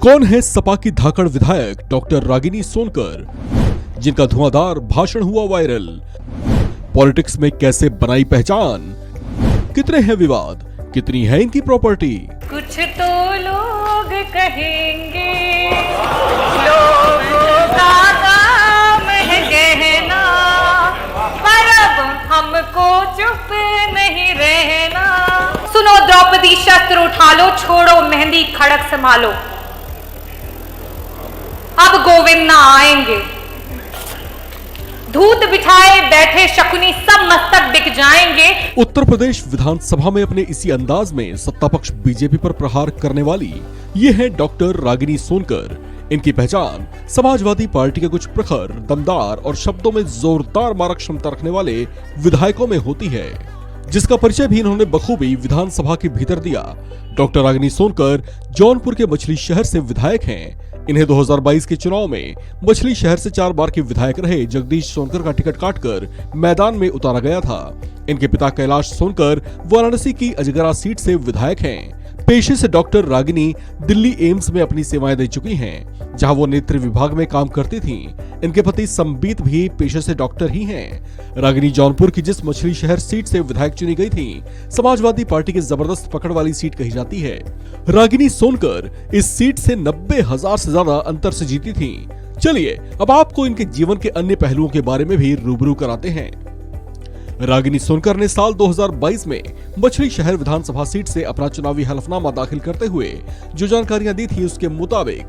कौन है सपा की धाकड़ विधायक डॉक्टर रागिनी सोनकर, जिनका धुआंधार भाषण हुआ वायरल? पॉलिटिक्स में कैसे बनाई पहचान? कितने हैं विवाद? कितनी है इनकी प्रॉपर्टी? कुछ तो लोग कहेंगे, लोगों का काम है कहना, पर अब हमको चुप नहीं रहना। सुनो द्रौपदी, शस्त्र उठा लो, छोड़ो मेहंदी खड़क संभालो, अब गोविंद ना आएंगे। धूत बिछाए बैठे शकुनी सब मस्तक बिक जाएंगे। उत्तर प्रदेश विधानसभा में अपने इसी अंदाज में सत्ता पक्ष बीजेपी पर प्रहार करने वाली ये है डॉक्टर रागिनी सोनकर। इनकी पहचान समाजवादी पार्टी के कुछ प्रखर, दमदार और शब्दों में जोरदार मारक क्षमता रखने वाले विधायकों में होती है, जिसका परिचय भी इन्होंने बखूबी विधानसभा के भीतर दिया। डॉक्टर रागिनी सोनकर जौनपुर के मछली शहर से विधायक हैं। इन्हें 2022 के चुनाव में मछली शहर से 4 बार के विधायक रहे जगदीश सोनकर का टिकट काटकर मैदान में उतारा गया था। इनके पिता कैलाश सोनकर वाराणसी की अजगरा सीट से विधायक हैं। पेशे से डॉक्टर रागिनी दिल्ली एम्स में अपनी सेवाएं दे चुकी हैं, जहां वो नेत्र विभाग में काम करती थीं। इनके पति संबीत भी पेशे से डॉक्टर ही हैं। रागिनी जौनपुर की जिस मछली शहर सीट से विधायक चुनी गई थी, समाजवादी पार्टी की जबरदस्त पकड़ वाली सीट कही जाती है। रागिनी सोनकर इस सीट से 90,000 से ज्यादा अंतर से जीती थी। चलिए अब आपको इनके जीवन के अन्य पहलुओं के बारे में भी रूबरू कराते हैं। रागिनी सोनकर ने साल 2022 में मछली शहर विधानसभा सीट से अपना चुनावी हलफनामा दाखिल करते हुए जो जानकारियां दी थी, उसके मुताबिक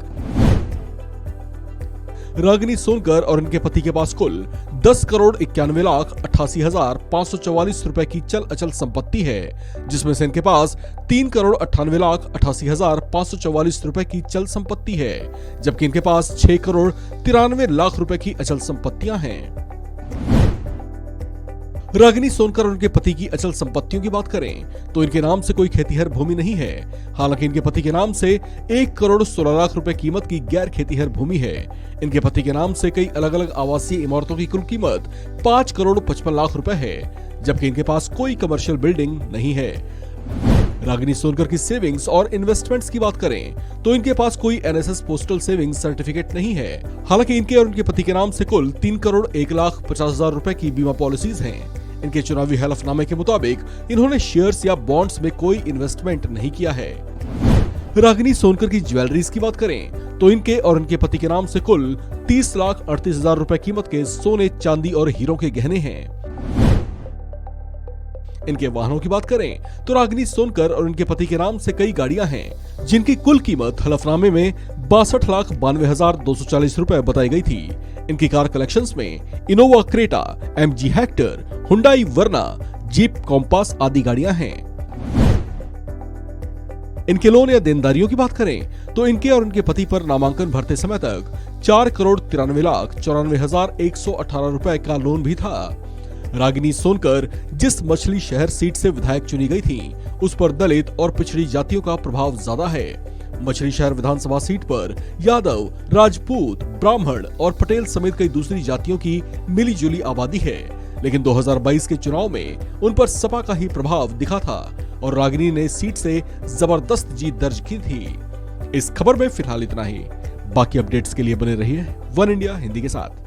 रागिनी सोनकर और इनके पति के पास कुल 10,91,88,544 रुपए की चल अचल संपत्ति है, जिसमें से इनके पास 3,98,88,544 रुपए की चल संपत्ति है, जबकि इनके पास 6,93,00,000 रुपए की अचल संपत्तियां हैं। रागिनी सोनकर और उनके पति की अचल संपत्तियों की बात करें तो इनके नाम से कोई खेतीहर भूमि नहीं है। हालांकि इनके पति के नाम से 1,16,00,000 रुपए कीमत की गैर खेतीहर भूमि है। इनके पति के नाम से कई अलग अलग आवासीय इमारतों की कुल कीमत 5,55,00,000 रुपए है, जबकि इनके पास कोई कमर्शियल बिल्डिंग नहीं है। रागिनी सोनकर की सेविंग्स और इन्वेस्टमेंट्स की बात करें तो इनके पास कोई एनएसएस पोस्टल सेविंग्स सर्टिफिकेट नहीं है। हालांकि इनके और उनके पति के नाम से कुल 3,01,50,000 रुपए की बीमा पॉलिसीज हैं। इनके चुनावी हलफनामे के मुताबिक इन्होंने शेयर्स या बॉन्ड्स में कोई इन्वेस्टमेंट नहीं किया है। रागिनी सोनकर की ज्वेलरीज की बात करें तो इनके और इनके पति के नाम से कुल 30,38,000 रुपए कीमत के सोने, चांदी और हीरों के गहने हैं। इनके वाहनों की बात करें तो रागिनी सोनकर और इनके पति के नाम से कई गाड़ियां हैं, जिनकी कुल कीमत हलफनामे में 62,92,240 रुपए बताई गई थी। इनकी कार कलेक्शंस में Innova Creta, MG Hector, Hyundai Verna, Jeep Compass आदि गाड़ियां हैं। इनके लोन या देनदारियों की बात करें तो इनके और इनके पति पर नामांकन भरते समय तक 4,93,94,118 रुपए का लोन भी था। रागिनी सोनकर जिस मछली शहर सीट से विधायक चुनी गई थी, उस पर दलित और पिछड़ी जातियों का प्रभाव ज्यादा है। मछली शहर विधानसभा सीट पर यादव, राजपूत, ब्राह्मण और पटेल समेत कई दूसरी जातियों की मिलीजुली आबादी है, लेकिन 2022 के चुनाव में उन पर सपा का ही प्रभाव दिखा था और रागिनी ने सीट से जबरदस्त जीत दर्ज की थी। इस खबर में फिलहाल इतना ही। बाकी अपडेट्स के लिए बने रहिए वन इंडिया हिंदी के साथ।